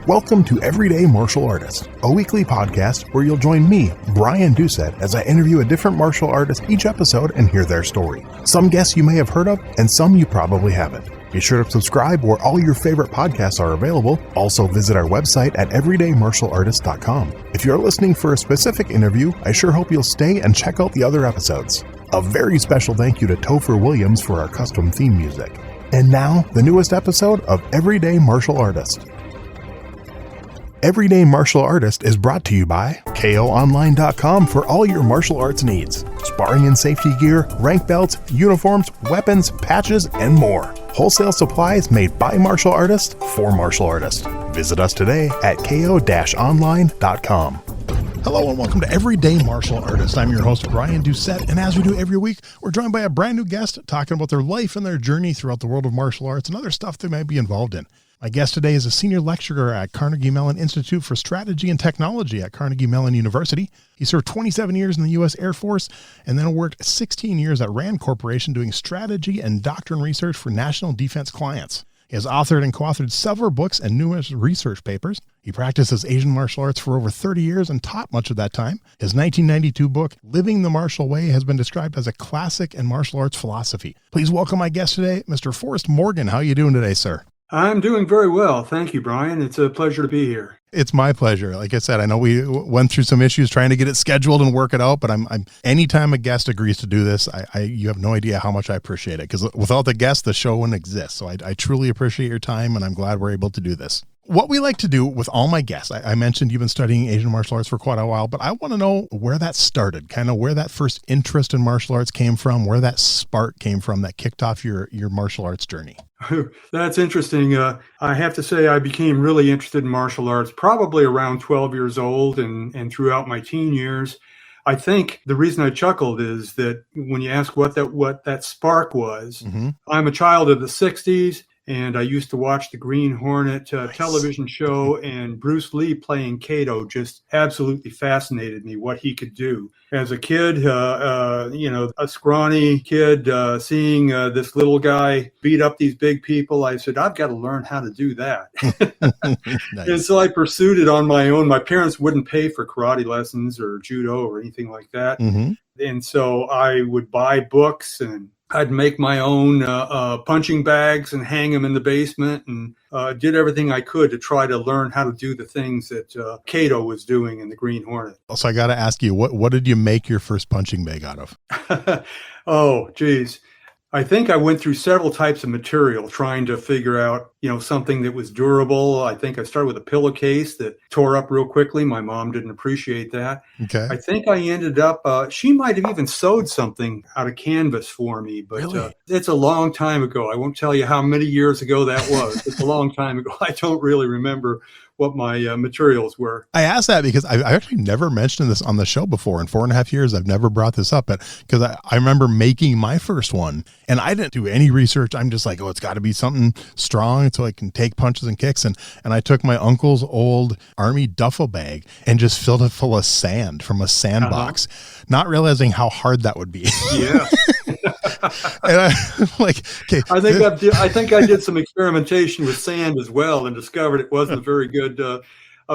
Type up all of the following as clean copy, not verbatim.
Welcome to Everyday Martial Artist, a weekly podcast where you'll join me, Brian Doucette, as I interview a different martial artist each episode and hear their story. Some guests you may have heard of, and some you probably haven't. Be sure to subscribe where all your favorite podcasts are available. Also visit our website at everydaymartialartist.com. If you're listening for a specific interview, I sure hope you'll stay and check out the other episodes. A very special thank you to Topher Williams for our custom theme music. And now, the newest episode of Everyday Martial Artist. Everyday Martial Artist is brought to you by KOOnline.com for all your martial arts needs. Sparring and safety gear, rank belts, uniforms, weapons, patches, and more. Wholesale supplies made by martial artists for martial artists. Visit us today at ko-online.com. Hello and welcome to Everyday Martial Artist. I'm your host, Brian Doucette, and as we do every week, we're joined by a brand new guest talking about their life and their journey throughout the world of martial arts and other stuff they might be involved in. My guest today is a senior lecturer at Carnegie Mellon Institute for Strategy and Technology at Carnegie Mellon University. He served 27 years in the U.S. Air Force and then worked 16 years at RAND Corporation doing strategy and doctrine research for national defense clients. He has authored and co-authored several books and numerous research papers. He practices Asian martial arts for over 30 years and taught much of that time. His 1992 book, Living the Martial Way, has been described as a classic in martial arts philosophy. Please welcome my guest today, Mr. Forrest Morgan. How are you doing today, sir? I'm doing very well. Thank you, Brian. It's a pleasure to be here. It's my pleasure. Like I said, I know we went through some issues trying to get it scheduled and work it out, but I'm anytime a guest agrees to do this, you have no idea how much I appreciate it, because without the guest, the show wouldn't exist. So I truly appreciate your time, and I'm glad we're able to do this. What we like to do with all my guests, I mentioned you've been studying Asian martial arts for quite a while, but I want to know where that started, kind of where that first interest in martial arts came from, where that spark came from that kicked off your martial arts journey. That's interesting. I have to say I became really interested in martial arts probably around 12 years old and throughout my teen years. I think the reason I chuckled is that when you ask what that spark was, I'm a child of the 60s. And I used to watch the Green Hornet television show, and Bruce Lee playing Kato just absolutely fascinated me, what he could do. As a kid, a scrawny kid, seeing this little guy beat up these big people, I said, I've got to learn how to do that. Nice. And so I pursued it on my own. My parents wouldn't pay for karate lessons or judo or anything like that. And so I would buy books, and I'd make my own punching bags and hang them in the basement, and did everything I could to try to learn how to do the things that Kato was doing in the Green Hornet. So I got to ask you, what did you make your first punching bag out of? Oh, geez. I think I went through several types of material trying to figure out, something that was durable. I think I started with a pillowcase that tore up real quickly. My mom didn't appreciate that. Okay. I think I ended up, she might have even sewed something out of canvas for me, but really? It's a long time ago. I won't tell you how many years ago that was. It's a long time ago. I don't really remember what my materials were. I asked that because I've actually never mentioned this on the show before. In 4.5 years, I've never brought this up, but because I remember making my first one and I didn't do any research. I'm just like, it's got to be something strong so I can take punches and kicks. And I took my uncle's old army duffel bag and just filled it full of sand from a sandbox, not realizing how hard that would be. Yeah. And I'm like, okay. I think I did some experimentation with sand as well and discovered it wasn't a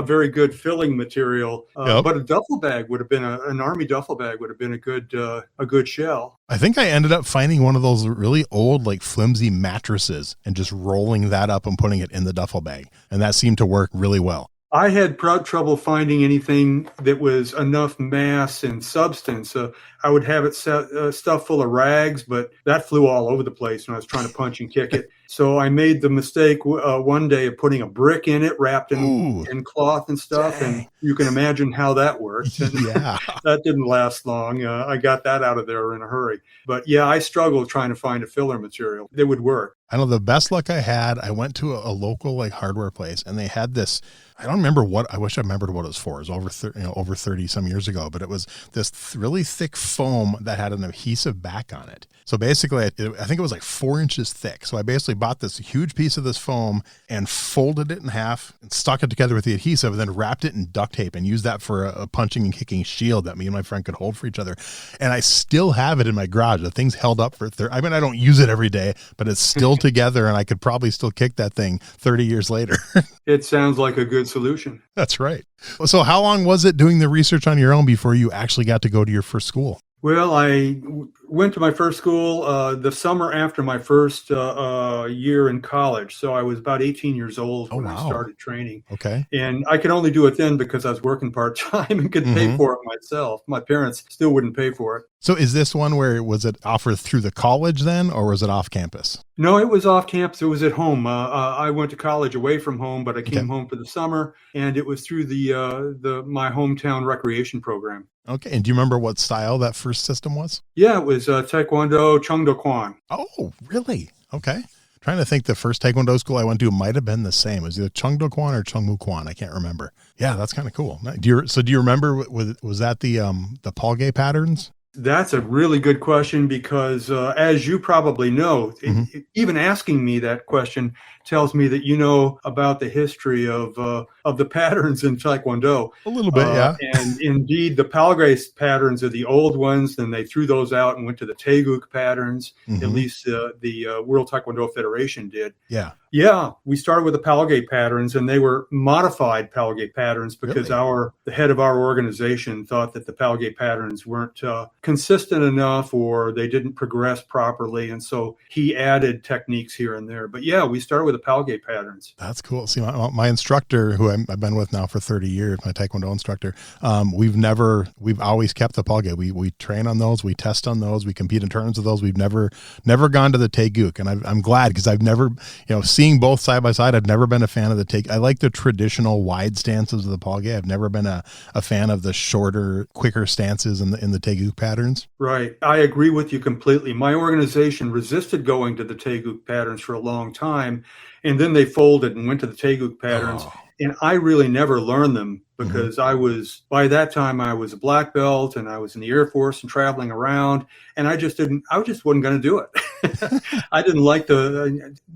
very good filling material. But a duffel bag would have been an army duffel bag would have been a good shell. I think I ended up finding one of those really old, like flimsy mattresses and just rolling that up and putting it in the duffel bag. And that seemed to work really well. I had trouble finding anything that was enough mass and substance. I would have it stuffed full of rags, but that flew all over the place when I was trying to punch and kick it. So I made the mistake one day of putting a brick in it, wrapped in cloth and stuff. Dang. And you can imagine how that worked. And that didn't last long. I got that out of there in a hurry. But yeah, I struggled trying to find a filler material that would work. I know the best luck I had, I went to a local hardware place, and they had this, I don't remember I wish I remembered what it was for. It was over 30 some years ago, but it was this really thick foam that had an adhesive back on it. So basically, I think it was like 4 inches thick. So I basically bought this huge piece of this foam and folded it in half and stuck it together with the adhesive and then wrapped it in duct tape and used that for a punching and kicking shield that me and my friend could hold for each other. And I still have it in my garage. The thing's held up for I don't use it every day, but it's still together and I could probably still kick that thing 30 years later. It sounds like a good solution. That's right. So how long was it doing the research on your own before you actually got to go to your first school? Well, I went to my first school the summer after my first year in college. So I was about 18 years old when I started training. Okay. And I could only do it then because I was working part-time and could pay for it myself. My parents still wouldn't pay for it. So is this one where was it offered through the college then, or was it off campus? No, it was off campus. It was at home. I went to college away from home, but I came home for the summer, and it was through my hometown recreation program. Okay. And do you remember what style that first system was? Yeah, it was Taekwondo Chungdo Kwan. Oh, really? Okay. Trying to think, the first Taekwondo school I went to might have been the same. It was either Chungdo Kwan or Chungmu Kwan. I can't remember. Yeah, that's kind of cool. Do you remember, was that the Palge patterns? That's a really good question because, as you probably know, even asking me that question tells me that you know about the history of the patterns in Taekwondo. A little bit, yeah. And indeed, the Palge patterns are the old ones. Then they threw those out and went to the Taeguk patterns. At least the World Taekwondo Federation did. Yeah. Yeah, we started with the Palge patterns, and they were modified Palge patterns because the head of our organization thought that the Palge patterns weren't consistent enough, or they didn't progress properly, and so he added techniques here and there. But yeah, we started with the Palge patterns. That's cool. See, my instructor, who I've been with now for 30 years, my Taekwondo instructor, we've always kept the Palge. We train on those, we test on those, we compete in tournaments of those. We've never gone to the Taeguk, and I'm glad, because I've never, seeing both side by side, I've never been a fan of the take. I like the traditional wide stances of the Palge. I've never been a fan of the shorter, quicker stances in the Taeguk patterns. Right. I agree with you completely. My organization resisted going to the Taeguk patterns for a long time, and then they folded and went to the Taeguk patterns. Oh. And I really never learned them because by that time I was a black belt and I was in the Air Force and traveling around, and I just wasn't going to do it. I didn't like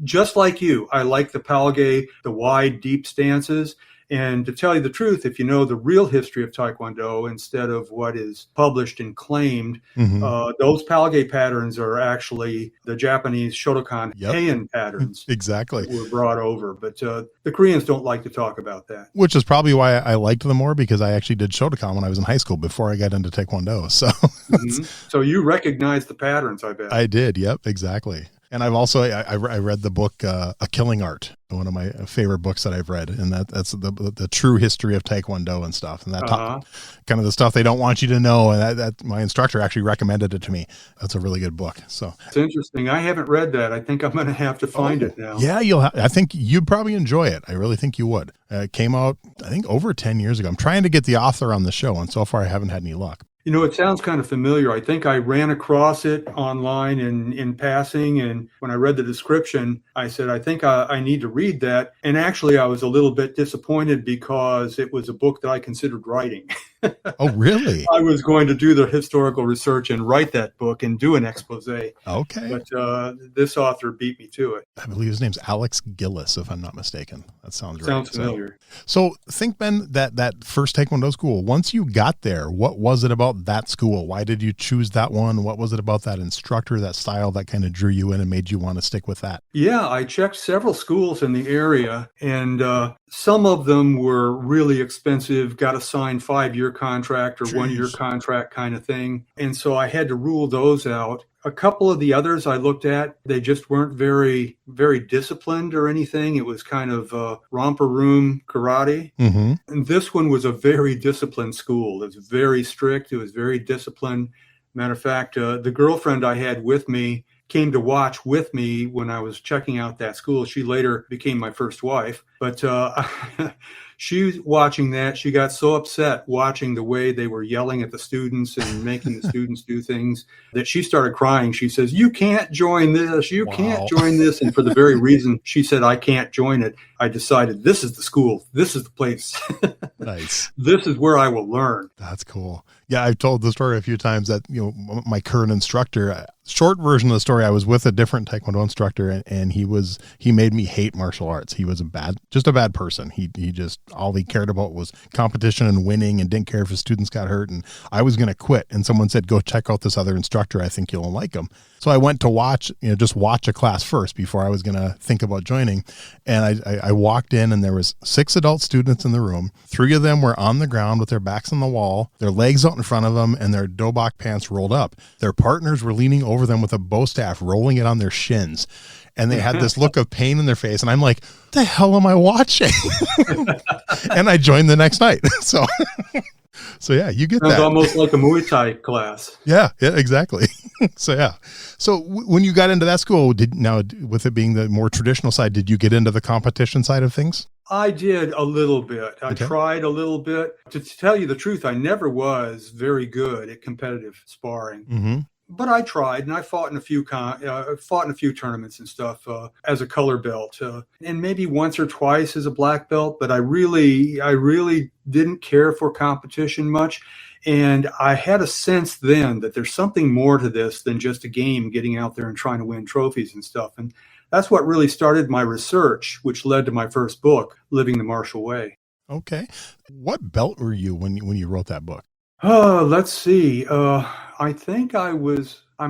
just like you, I like the Palge, the wide, deep stances. And to tell you the truth, if you know the real history of Taekwondo instead of what is published and claimed, those Palge patterns are actually the Japanese Shotokan Heian patterns. Exactly. That were brought over. But the Koreans don't like to talk about that. Which is probably why I liked them more, because I actually did Shotokan when I was in high school before I got into Taekwondo. So, So you recognize the patterns, I bet. I did. Yep, exactly. And I've also, I read the book, A Killing Art, one of my favorite books that I've read. And that's the true history of Taekwondo and stuff. And that kind of the stuff they don't want you to know. And that my instructor actually recommended it to me. That's a really good book. So it's interesting. I haven't read that. I think I'm going to have to find it now. Yeah, I think you'd probably enjoy it. I really think you would. It came out, I think, over 10 years ago. I'm trying to get the author on the show, and so far I haven't had any luck. It sounds kind of familiar. I think I ran across it online in passing, and when I read the description, I said, I think I need to read that. And actually, I was a little bit disappointed because it was a book that I considered writing. Oh, really? I was going to do the historical research and write that book and do an expose. Okay. But this author beat me to it. I believe his name's Alex Gillis, if I'm not mistaken. That sounds right. Sounds familiar. So think, Ben, that first Taekwondo school, once you got there, what was it about that school? Why did you choose that one? What was it about that instructor, that style, that kind of drew you in and made you want to stick with that? Yeah, I checked several schools in the area, and some of them were really expensive, got a signed 5-year contract or 1-year contract kind of thing. And so I had to rule those out. A couple of the others I looked at, they just weren't very, very disciplined or anything. It was kind of romper room karate. And this one was a very disciplined school. It was very strict. It was very disciplined. Matter of fact, the girlfriend I had with me came to watch with me when I was checking out that school. She later became my first wife, but she was watching that. She got so upset watching the way they were yelling at the students and making the students do things that she started crying. She says, "You can't join this. You can't join this." And for the very reason she said, "I can't join it," I decided this is the school. This is the place. Nice. This is where I will learn. That's cool. Yeah, I've told the story a few times that, my current instructor, short version of the story, I was with a different Taekwondo instructor, and he made me hate martial arts. He was just a bad person. He just, all he cared about was competition and winning and didn't care if his students got hurt. And I was going to quit. And someone said, "Go check out this other instructor. I think you'll like him." So I went to just watch a class first before I was going to think about joining. And I walked in, and there was 6 adult students in the room. 3 of them were on the ground with their backs on the wall, their legs out in front of them, and their dobok pants rolled up. Their partners were leaning over them with a bow staff, rolling it on their shins. And they had this look of pain in their face. And I'm like, the hell am I watching? And I joined the next night. So yeah, you get that. It's almost like a Muay Thai class. Yeah, exactly. So yeah. So when you got into that school, with it being the more traditional side, did you get into the competition side of things? I did a little bit. I Okay. tried a little bit. To tell you the truth, I never was very good at competitive sparring. Mm-hmm. But I tried, and I fought in a few tournaments and stuff as a color belt, and maybe once or twice as a black belt. But I really didn't care for competition much, and I had a sense then that there's something more to this than just a game, getting out there and trying to win trophies and stuff. And that's what really started my research, which led to my first book, Living the Martial Way. Okay. What belt were you when you wrote that book? Let's see. I'm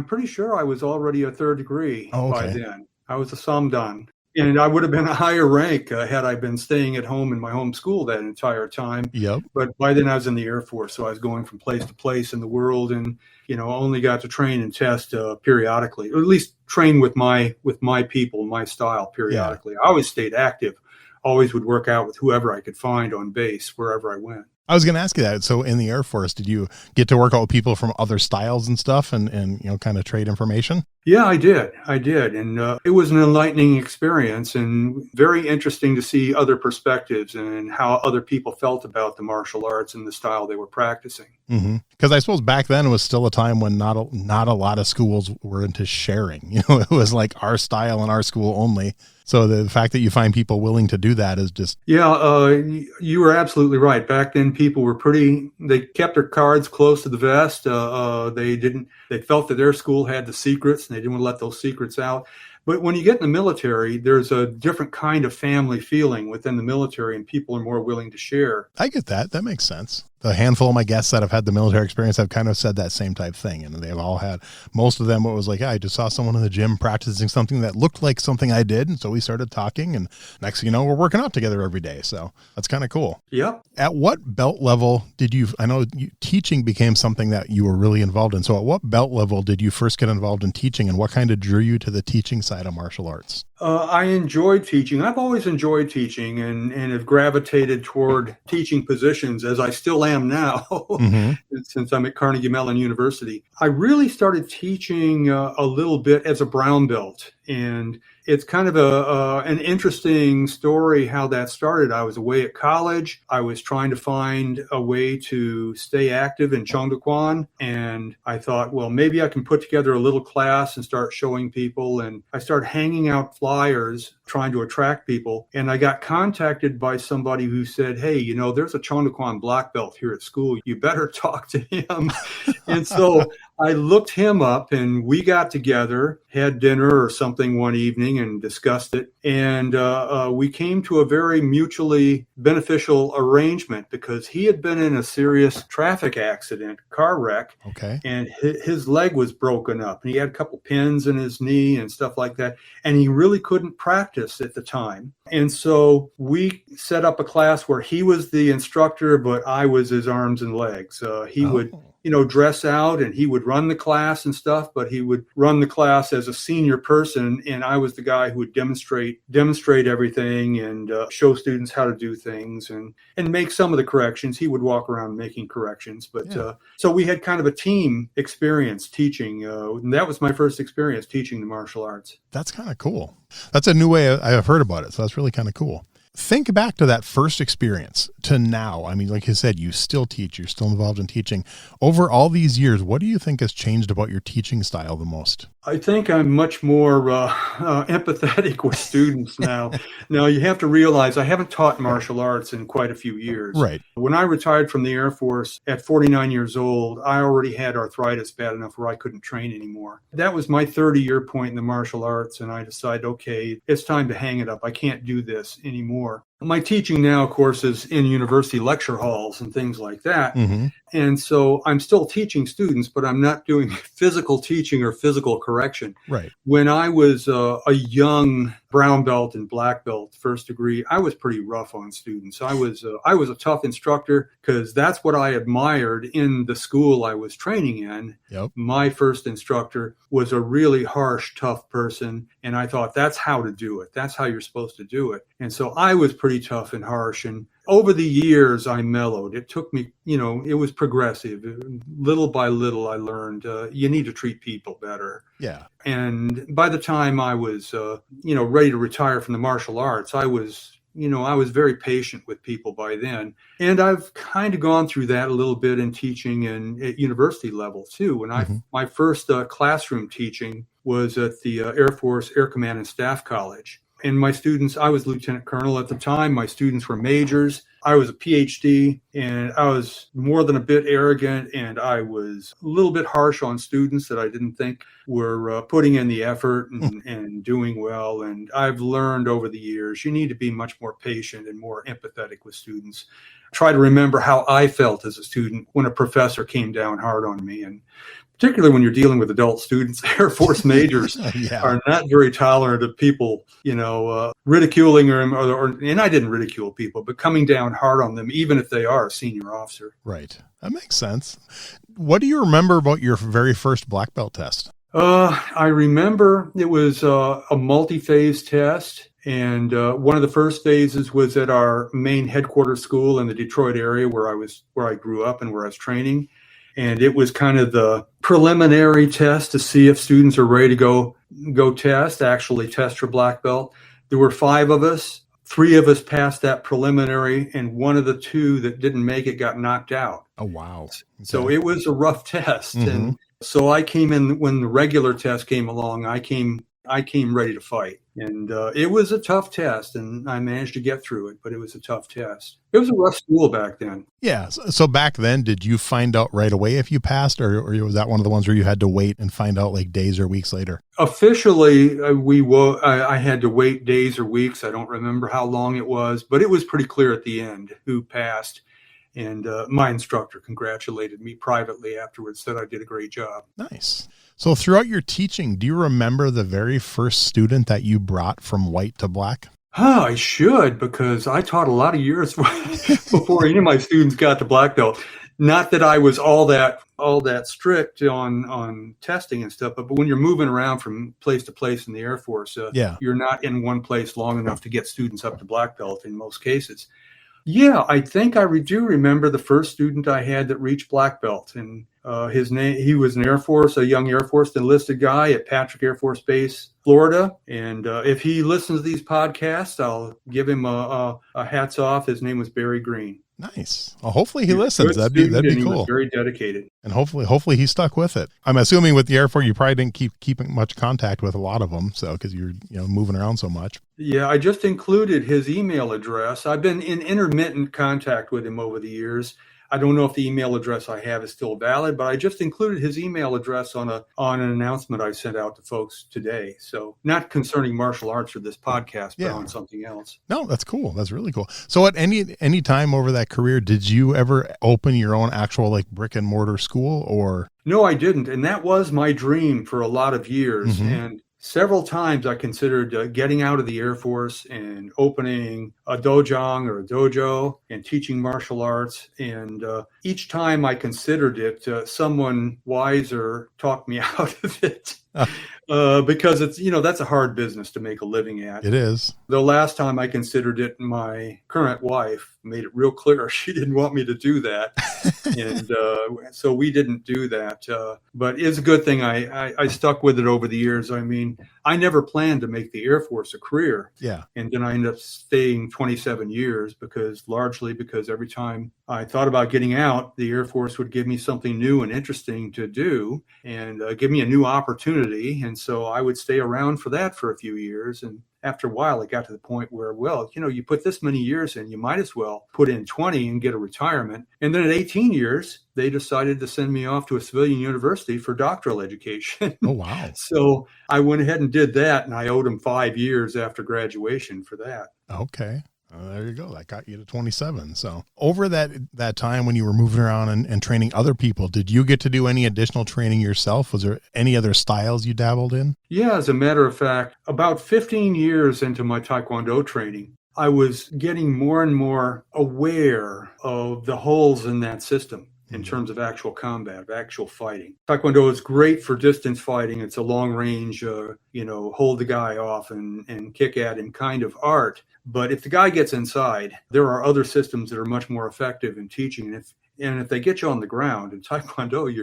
pretty sure I was already a 3rd degree by then. I was a Samdan. And I would have been a higher rank had I been staying at home in my home school that entire time. Yep. But by then I was in the Air Force, so I was going from place to place in the world, and only got to train and test periodically, or at least train with my people, my style periodically. Yeah. I always stayed active, always would work out with whoever I could find on base wherever I went. I was going to ask you that. So in the Air Force, did you get to work out with people from other styles and stuff and kind of trade information? Yeah, I did. And it was an enlightening experience and very interesting to see other perspectives and how other people felt about the martial arts and the style they were practicing. Mm-hmm. Because I suppose back then it was still a time when not a lot of schools were into sharing. It was like our style and our school only. So the fact that you find people willing to do that is just... Yeah, you were absolutely right. Back then, people were they kept their cards close to the vest. They felt that their school had the secrets and they didn't want to let those secrets out. But when you get in the military, there's a different kind of family feeling within the military, and people are more willing to share. I get that. That makes sense. The handful of my guests that have had the military experience have kind of said that same type thing. And they've all had, most of them, it was like, I just saw someone in the gym practicing something that looked like something I did. And so we started talking, and next thing you know, we're working out together every day. So that's kind of cool. Yep. At what belt level teaching became something that you were really involved in. So at what belt level did you first get involved in teaching, and what kind of drew you to the teaching side of martial arts? I enjoyed teaching. I've always enjoyed teaching and have gravitated toward teaching positions, as I still am now, since I'm at Carnegie Mellon University. I really started teaching a little bit as a brown belt, and it's kind of an interesting story how that started. I was away at college. I was trying to find a way to stay active in Chongdaquan, and I thought, well, maybe I can put together a little class and start showing people. And I started hanging out flyers trying to attract people. And I got contacted by somebody who said, hey, there's a Chongdaquan black belt here at school. You better talk to him. And so I looked him up, and we got together, had dinner or something one evening and discussed it. And we came to a very mutually beneficial arrangement because he had been in a serious traffic accident, car wreck. Okay. And his leg was broken up, and he had a couple pins in his knee and stuff like that. And he really couldn't practice at the time. And so we set up a class where he was the instructor, but I was his arms and legs. He would dress out, and he would run the class and stuff, but he would run the class as a senior person. And I was the guy who would demonstrate everything and show students how to do things and make some of the corrections. He would walk around making corrections. But so we had kind of a team experience teaching. And that was my first experience teaching the martial arts. That's kind of cool. That's a new way I've heard about it. So that's really kind of cool. think back to that first experience to now. I mean, like you said, you still teach, you're still involved in teaching. Over all these years, what do you think has changed about your teaching style the most? I think I'm much more empathetic with students now. Now, you have to realize I haven't taught martial arts in quite a few years. Right. When I retired from the Air Force at 49 years old, I already had arthritis bad enough where I couldn't train anymore. That was my 30-year point in the martial arts, and I decided, okay, it's time to hang it up. I can't do this anymore. My teaching now, of course, is in university lecture halls and things like that. Mm-hmm. And so I'm still teaching students, but I'm not doing physical teaching or physical correction. Right. When I was a young brown belt and black belt, first degree, I was pretty rough on students. I was a tough instructor because that's what I admired in the school I was training in. Yep. My first instructor was a really harsh, tough person. And I thought that's how to do it. That's how you're supposed to do it. And so I was pretty tough and harsh. And over the years, I mellowed. It took me, it was progressive. Little by little, I learned you need to treat people better. Yeah. And by the time I was, ready to retire from the martial arts, I was very patient with people by then. And I've kind of gone through that a little bit in teaching and at university level too. When my first classroom teaching was at the Air Force Air Command and Staff College. And my students, I was lieutenant colonel at the time. My students were majors. I was a PhD, and I was more than a bit arrogant, and I was a little bit harsh on students that I didn't think were putting in the effort and doing well. And I've learned over the years, you need to be much more patient and more empathetic with students. Try to remember how I felt as a student when a professor came down hard on me. And particularly when you're dealing with adult students, Air Force majors are not very tolerant of people, ridiculing them, and I didn't ridicule people, but coming down hard on them, even if they are a senior officer. Right. That makes sense. What do you remember about your very first black belt test? I remember it was a multi-phase test. And one of the first phases was at our main headquarters school in the Detroit area where I grew up and where I was training. And it was kind of the preliminary test to see if students are ready to actually test for black belt. There were 5 of us. 3 of us passed that preliminary, and one of the 2 that didn't make it got knocked out. Oh, wow. Okay. So it was a rough test. Mm-hmm. And so I came in when the regular test came along, I came ready to fight. And it was a tough test, and I managed to get through it, but it was a tough test. It was a rough school back then. Yeah. So back then, did you find out right away if you passed, or was that one of the ones where you had to wait and find out like days or weeks later? Officially, I had to wait days or weeks. I don't remember how long it was, but it was pretty clear at the end who passed. And my instructor congratulated me privately afterwards, said I did a great job. Nice. So throughout your teaching, do you remember the very first student that you brought from white to black? I should, because I taught a lot of years before any of my students got to black belt. Not that I was all that strict on testing and stuff, but when you're moving around from place to place in the Air Force, you're not in one place long enough to get students up to black belt in most cases. Yeah, I think I do remember the first student I had that reached black belt, and his name, he was a young Air Force enlisted guy at Patrick Air Force Base, Florida. And if he listens to these podcasts, I'll give him a hats off. His name was Barry Green. Nice. Well, hopefully he listens. That'd be cool. He was very dedicated. And hopefully he stuck with it. I'm assuming with the Air Force, you probably didn't keep much contact with a lot of them. So, cause you're, moving around so much. Yeah. I just included his email address. I've been in intermittent contact with him over the years. I don't know if the email address I have is still valid, but I just included his email address on an announcement I sent out to folks today. So not concerning martial arts or this podcast, but on something else. No, that's cool. That's really cool. So at any time over that career, did you ever open your own actual like brick and mortar school or? No, I didn't. And that was my dream for a lot of years. Mm-hmm. And several times I considered getting out of the Air Force and opening a dojang or a dojo and teaching martial arts. And each time I considered it, someone wiser talked me out of it. Because it's, that's a hard business to make a living at. It is. The last time I considered it, my current wife made it real clear she didn't want me to do that. And so we didn't do that. But it's a good thing I stuck with it over the years. I mean, I never planned to make the Air Force a career. Yeah. And then I ended up staying 27 years largely because every time I thought about getting out, the Air Force would give me something new and interesting to do and give me a new opportunity. And so I would stay around for that for a few years. And after a while, it got to the point where, well, you put this many years in, you might as well put in 20 and get a retirement. And then at 18 years, they decided to send me off to a civilian university for doctoral education. Oh, wow. So I went ahead and did that, and I owed them 5 years after graduation for that. Okay. There you go. That got you to 27. So over that time when you were moving around and training other people, did you get to do any additional training yourself? Was there any other styles you dabbled in? Yeah, as a matter of fact, about 15 years into my Taekwondo training, I was getting more and more aware of the holes in that system in terms of actual combat, of actual fighting. Taekwondo is great for distance fighting. It's a long range, hold the guy off and kick at him kind of art. But if the guy gets inside, there are other systems that are much more effective in teaching. And if they get you on the ground in Taekwondo,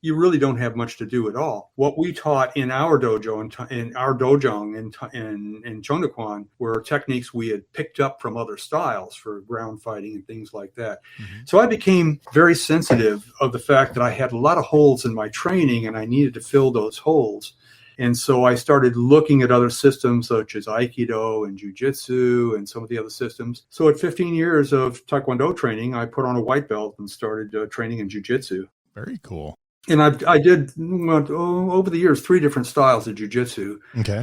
you really don't have much to do at all. What we taught in our dojo in our dojang in Chongdaquan were techniques we had picked up from other styles for ground fighting and things like that. Mm-hmm. So I became very sensitive of the fact that I had a lot of holes in my training and I needed to fill those holes. And so I started looking at other systems such as Aikido and Jiu-Jitsu and some of the other systems. So at 15 years of Taekwondo training, I put on a white belt and started training in Jiu-Jitsu. Very cool. And I did, over the years, 3 different styles of jiu-jitsu,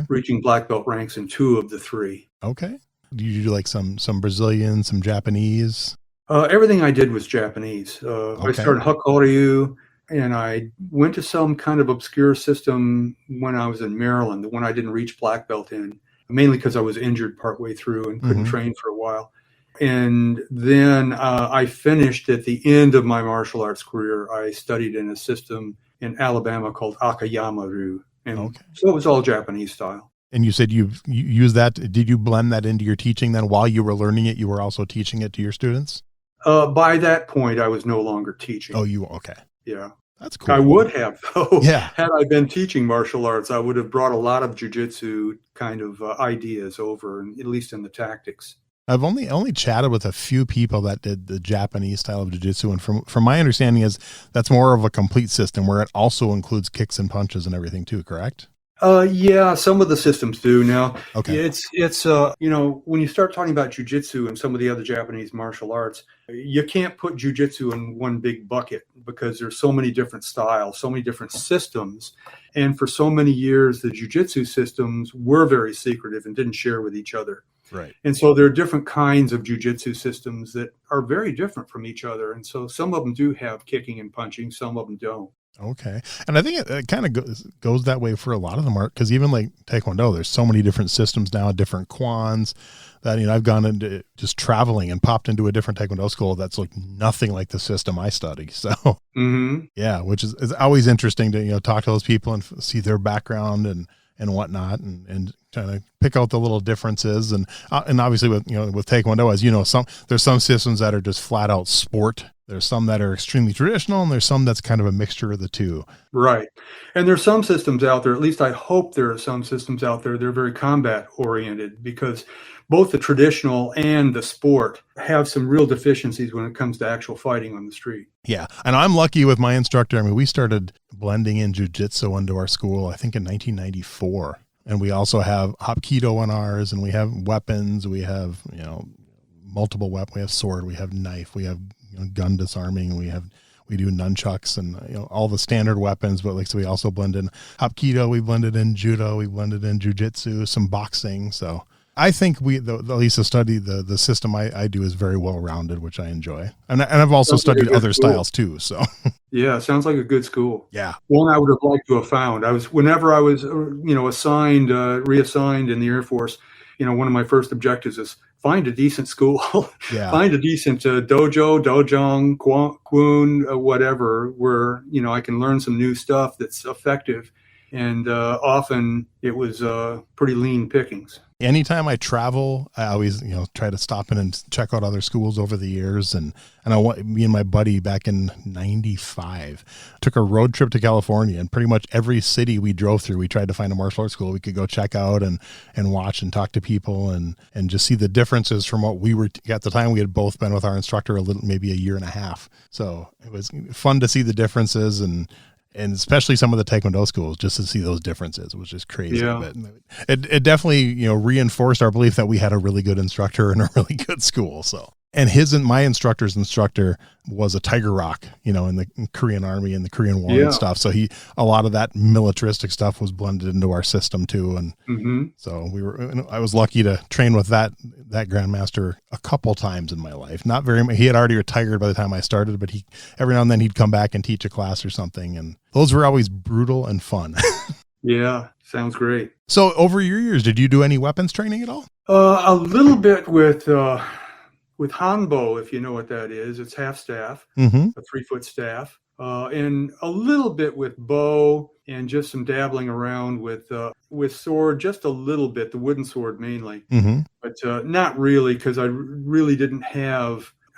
reaching black belt ranks in 2 of the 3. Okay. Do you do like some Brazilian, some Japanese? Everything I did was Japanese. I started Hakoryu, and I went to some kind of obscure system when I was in Maryland, the one I didn't reach black belt in, mainly because I was injured partway through and couldn't train for a while. And then I finished at the end of my martial arts career. I studied in a system in Alabama called Akayama-ryu. And so it was all Japanese style. And you said you used that. Did you blend that into your teaching then while you were learning it? You were also teaching it to your students? By that point, I was no longer teaching. Oh, you okay. Yeah. That's cool. I would have, though. Yeah. Had I been teaching martial arts, I would have brought a lot of jiu-jitsu kind of ideas over, at least in the tactics. I've only chatted with a few people that did the Japanese style of jiu-jitsu, and from my understanding is that's more of a complete system where it also includes kicks and punches and everything too, correct? Yeah, some of the systems do now. Okay. It's when you start talking about jiu-jitsu and some of the other Japanese martial arts, you can't put jiu-jitsu in one big bucket because there's so many different styles, so many different systems. And for so many years, the jiu-jitsu systems were very secretive and didn't share with each other. Right. And so there are different kinds of jiu-jitsu systems that are very different from each other. And so some of them do have kicking and punching, some of them don't. Okay. And I think it kind of goes that way for a lot of them, because even like Taekwondo, there's so many different systems now, different kwans that, I've gone into just traveling and popped into a different Taekwondo school that's like nothing like the system I study. So yeah, which is always interesting to, talk to those people and see their background and whatnot and trying to pick out the little differences. And obviously with Taekwondo, as there's some systems that are just flat out sport. There's some that are extremely traditional, and there's some that's kind of a mixture of the two. Right. And there's some systems out there, at least I hope there are some systems out there, they're very combat oriented, because both the traditional and the sport have some real deficiencies when it comes to actual fighting on the street. Yeah. And I'm lucky with my instructor. I mean, we started blending in jiu-jitsu into our school, I think in 1994. And we also have Hapkido on ours, and we have weapons. We have, multiple weapons. We have sword, we have knife, we have gun disarming, we do nunchucks and all the standard weapons, but so we also blend in Hapkido, we blended in judo, we blended in jiu-jitsu, some boxing. So I think at least the system I do is very well rounded, which I enjoy. And I've also studied other styles too. So yeah, sounds like a good school. Yeah. One I would have liked to have found. Whenever I was reassigned in the Air Force, one of my first objectives is find a decent school, find a decent dojo, dojang, kwun, whatever, where, I can learn some new stuff that's effective. and often it was pretty lean pickings. Anytime I travel, I always, try to stop in and check out other schools over the years. And me and my buddy back in 95 took a road trip to California, and pretty much every city we drove through, we tried to find a martial arts school we could go check out and watch and talk to people and just see the differences from what we were at the time. We had both been with our instructor maybe a year and a half. So it was fun to see the differences and especially some of the Taekwondo schools, just to see those differences, which is crazy. Yeah. But it definitely, reinforced our belief that we had a really good instructor and a really good school. So, and my instructor's instructor was a Tiger Rock, in the Korean Army and the Korean War and stuff. So a lot of that militaristic stuff was blended into our system too. And so I was lucky to train with that grandmaster a couple times in my life. Not very much. He had already retired by the time I started, but every now and then he'd come back and teach a class or something. And those were always brutal and fun. Yeah. Sounds great. So over your years, did you do any weapons training at all? A little bit with Hanbo, if you know what that is. It's half staff, a 3-foot staff, and a little bit with bow and just some dabbling around with sword, just a little bit, the wooden sword mainly, but not really, because I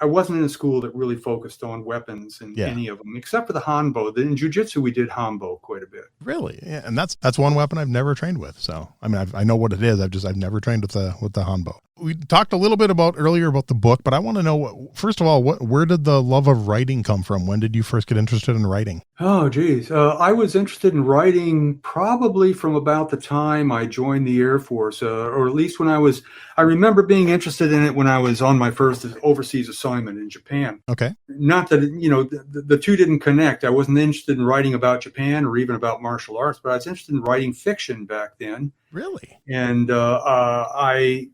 wasn't in a school that really focused on weapons in any of them, except for the Hanbo. In jiu-jitsu, we did Hanbo quite a bit. Really? Yeah. And that's one weapon I've never trained with. So, I mean, I know what it is. I've never trained with the Hanbo. We talked a little bit earlier about the book, but I want to know, first of all, where did the love of writing come from? When did you first get interested in writing? Oh, geez. I was interested in writing probably from about the time I joined the Air Force, or at least I remember being interested in it when I was on my first overseas assignment in Japan. Okay. Not that, the two didn't connect. I wasn't interested in writing about Japan or even about martial arts, but I was interested in writing fiction back then. Really? And I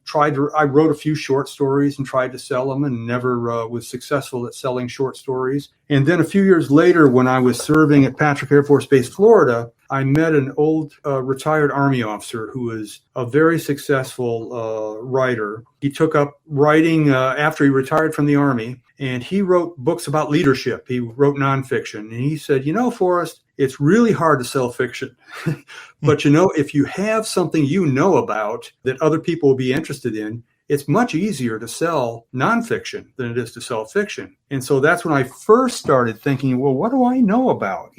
wrote a few short stories and tried to sell them, and never was successful at selling short stories. And then a few years later, when I was serving at Patrick Air Force Base, Florida, I met an old retired Army officer who was a very successful writer. He took up writing after he retired from the Army, and he wrote books about leadership. He wrote nonfiction. And he said, Forrest, it's really hard to sell fiction. But, if you have something about that other people will be interested in, it's much easier to sell nonfiction than it is to sell fiction. And so that's when I first started thinking, well, what do I know about,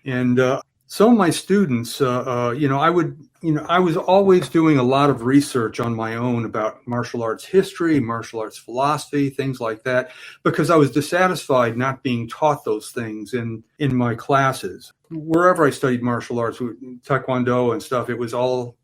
And some of my students, I was always doing a lot of research on my own about martial arts history, martial arts philosophy, things like that, because I was dissatisfied not being taught those things in my classes. Wherever I studied martial arts, Taekwondo and stuff, it was all,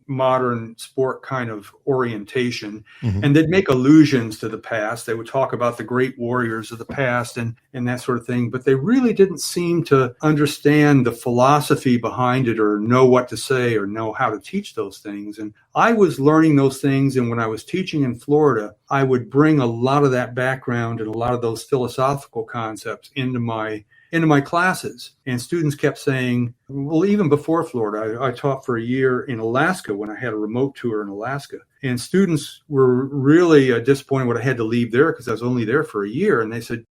modern sport kind of orientation. And they'd make allusions to the past. They would talk about the great warriors of the past and that sort of thing. But they really didn't seem to understand the philosophy behind it or know what to say or know how to teach those things. And I was learning those things. And when I was teaching in Florida, I would bring a lot of that background and a lot of those philosophical concepts into my classes. And students kept saying, well, even before Florida, I taught for a year in Alaska when I had a remote tour in Alaska. And students were really disappointed when I had to leave there because I was only there for a year. And they said,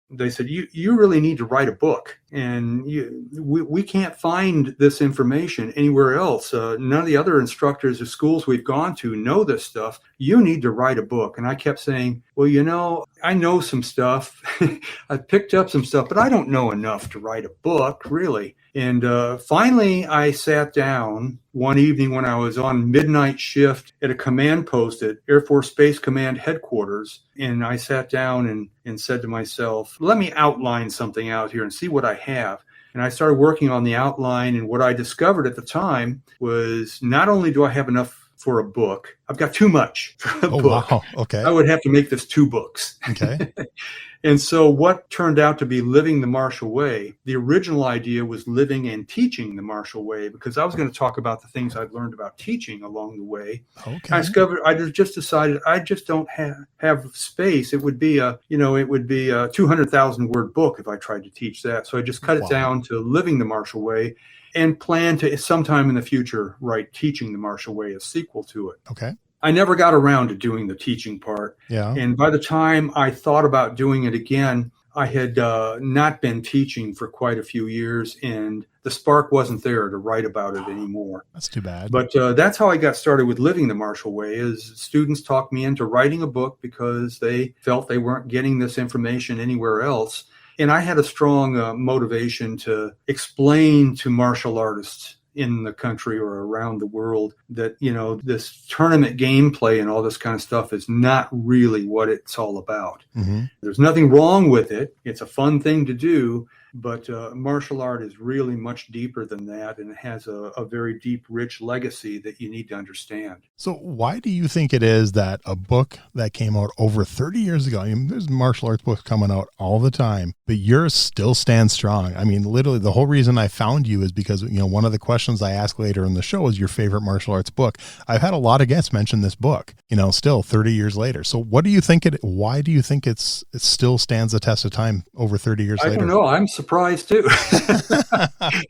you really need to write a book. And we can't find this information anywhere else. None of the other instructors or schools we've gone to know this stuff. You need to write a book. And I kept saying, well, I know some stuff. I picked up some stuff, but I don't know enough to write a book, really. And finally, I sat down one evening when I was on midnight shift at a command post at Air Force Space Command headquarters. And I sat down and said to myself, let me outline something out here and see what I have. And I started working on the outline. And what I discovered at the time was not only do I have enough for a book, I've got too much for a book. Wow. Okay. I would have to make this 2 books. Okay. And so what turned out to be Living the Martial Way, the original idea was living and teaching the martial way, because I was going to talk about the things I'd learned about teaching along the way. Okay. I just decided I just don't have space. It would be a 200,000 word book if I tried to teach that. So I just cut it down to Living the Martial Way and plan to sometime in the future write Teaching the Martial Way, a sequel to it. Okay. I never got around to doing the teaching part. Yeah. And by the time I thought about doing it again, I had not been teaching for quite a few years, and the spark wasn't there to write about it anymore. That's too bad. But that's how I got started with Living the Marshall Way. Is students talked me into writing a book because they felt they weren't getting this information anywhere else. And I had a strong motivation to explain to martial artists in the country or around the world that, this tournament gameplay and all this kind of stuff is not really what it's all about. Mm-hmm. There's nothing wrong with it. It's a fun thing to do. But martial art is really much deeper than that, and it has a very deep, rich legacy that you need to understand. So why do you think it is that a book that came out over 30 years ago, there's martial arts books coming out all the time, but yours still stands strong? I mean, literally the whole reason I found you is because, one of the questions I ask later in the show is your favorite martial arts book. I've had a lot of guests mention this book, still 30 years later. So why do you think it still stands the test of time over 30 years later? I don't know. I'm surprised too.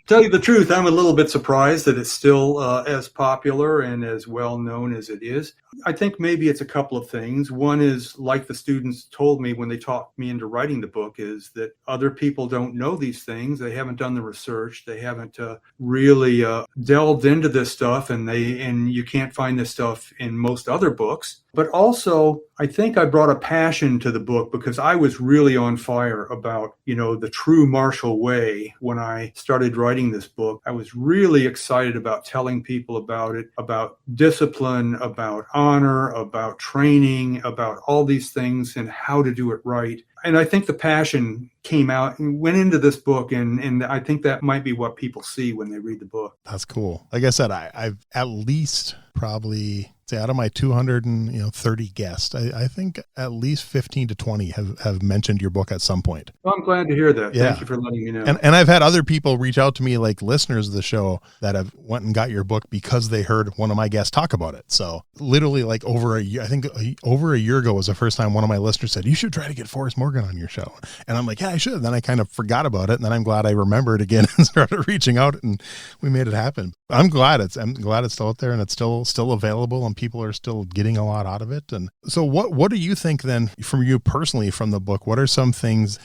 Tell you the truth, I'm a little bit surprised that it's still as popular and as well known as it is. I think maybe it's a couple of things. One is, like the students told me when they talked me into writing the book, is that other people don't know these things. They haven't done the research. They haven't really delved into this stuff, and you can't find this stuff in most other books. But also, I think I brought a passion to the book because I was really on fire about, the true martial way when I started writing this book. I was really excited about telling people about it, about discipline, about honor, about training, about all these things and how to do it right. And I think the passion came out and went into this book, and I think that might be what people see when they read the book. That's cool. Like I said, I've at least probably, say, out of my 230 guests, I think at least 15 to 20 have mentioned your book at some point. Well, I'm glad to hear that. Yeah. Thank you for letting me know. And I've had other people reach out to me, like listeners of the show, that have went and got your book because they heard one of my guests talk about it. So literally, like over a year ago was the first time one of my listeners said, you should try to get Forrest Morgan on your show. And I'm like, yeah, I should. Then I kind of forgot about it. And then I'm glad I remembered again and started reaching out, and we made it happen. I'm glad it's still out there, and it's still available, and people are still getting a lot out of it. And so what do you think then, from you personally, from the book? What are some things,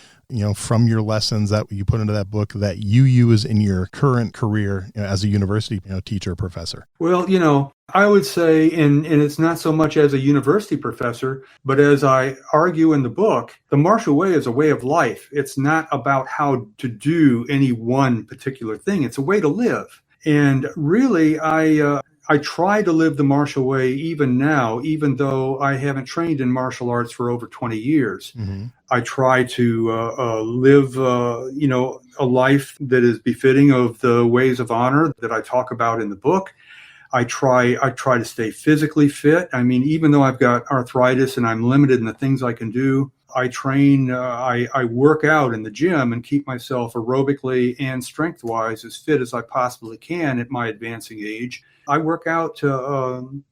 from your lessons that you put into that book that you use in your current career as a university teacher or professor? Well, I would say, and it's not so much as a university professor, but as I argue in the book, the martial way is a way of life. It's not about how to do any one particular thing. It's a way to live. And really, I try to live the martial way even now, even though I haven't trained in martial arts for over 20 years. Mm-hmm. I try to live, a life that is befitting of the ways of honor that I talk about in the book. I try to stay physically fit. I mean, even though I've got arthritis and I'm limited in the things I can do, I train, I work out in the gym and keep myself aerobically and strength-wise as fit as I possibly can at my advancing age. I work out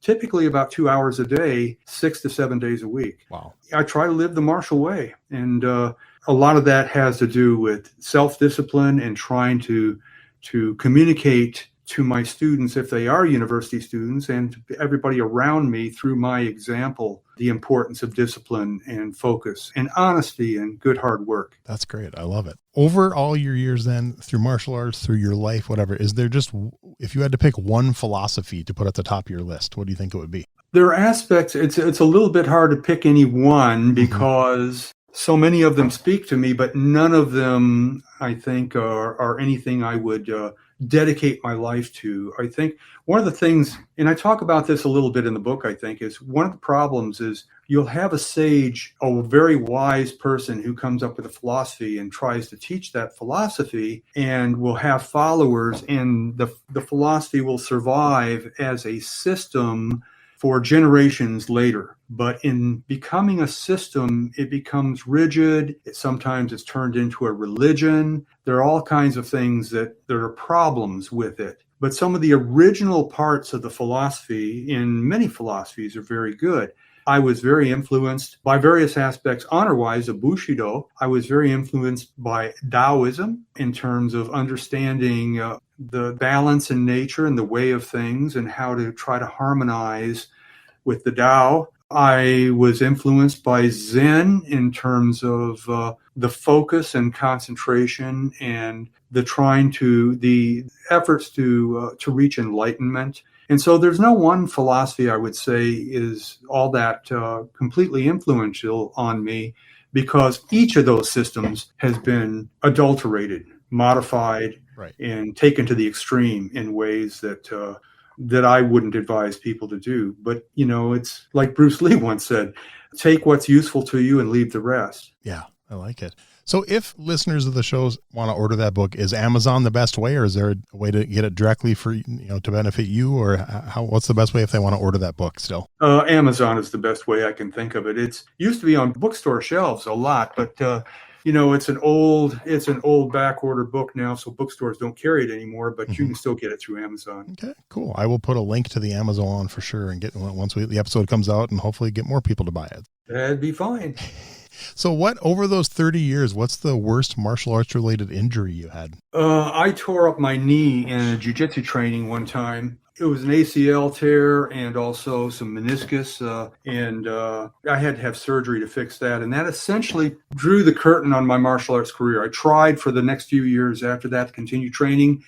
typically about 2 hours a day, 6 to 7 days a week. Wow. I try to live the martial way. And a lot of that has to do with self-discipline and trying to communicate to my students, if they are university students, and to everybody around me through my example, the importance of discipline and focus and honesty and good hard work. That's great. I love it. Over all your years then, through martial arts, through your life, whatever, is there just, if you had to pick one philosophy to put at the top of your list, what do you think it would be? There are aspects, it's a little bit hard to pick any one because so many of them speak to me, but none of them, I think, are anything I would dedicate my life to. I think one of the things, and I talk about this a little bit in the book, I think, is one of the problems is you'll have a sage, a very wise person who comes up with a philosophy and tries to teach that philosophy and will have followers, and the philosophy will survive as a system for generations later. But in becoming a system, it becomes rigid. Sometimes it's turned into a religion. There are all kinds of things that there are problems with it. But some of the original parts of the philosophy in many philosophies are very good. I was very influenced by various aspects, honor-wise, of Bushido. I was very influenced by Taoism in terms of understanding the balance in nature and the way of things and how to try to harmonize with the Tao. I was influenced by Zen in terms of the focus and concentration and the efforts to reach enlightenment. And so there's no one philosophy I would say is all that completely influential on me, because each of those systems has been adulterated, modified, Right. and taken to the extreme in ways that I wouldn't advise people to do. But, it's like Bruce Lee once said, take what's useful to you and leave the rest. Yeah, I like it. So if listeners of the shows want to order that book, is Amazon the best way, or is there a way to get it directly for, to benefit you, or what's the best way if they want to order that book still? Amazon is the best way I can think of it. It's used to be on bookstore shelves a lot, but it's an old back order book now, so bookstores don't carry it anymore, but you can still get it through Amazon. Okay, cool. I will put a link to the Amazon for sure and get once the episode comes out, and hopefully get more people to buy it. That'd be fine. So over those 30 years, what's the worst martial arts related injury you had? I tore up my knee in a jiu-jitsu training one time. It was an ACL tear and also some meniscus, and I had to have surgery to fix that. And that essentially drew the curtain on my martial arts career. I tried for the next few years after that to continue training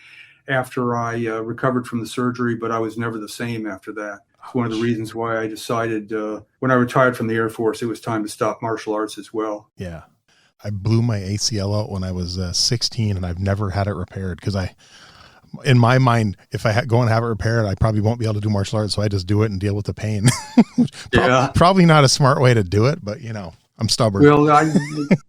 after I recovered from the surgery, but I was never the same after that. It's one of the reasons why I decided when I retired from the Air Force, it was time to stop martial arts as well. Yeah. I blew my ACL out when I was 16, and I've never had it repaired because in my mind, if I go and have it repaired, I probably won't be able to do martial arts. So I just do it and deal with the pain. Probably not a smart way to do it, but I'm stubborn. Well,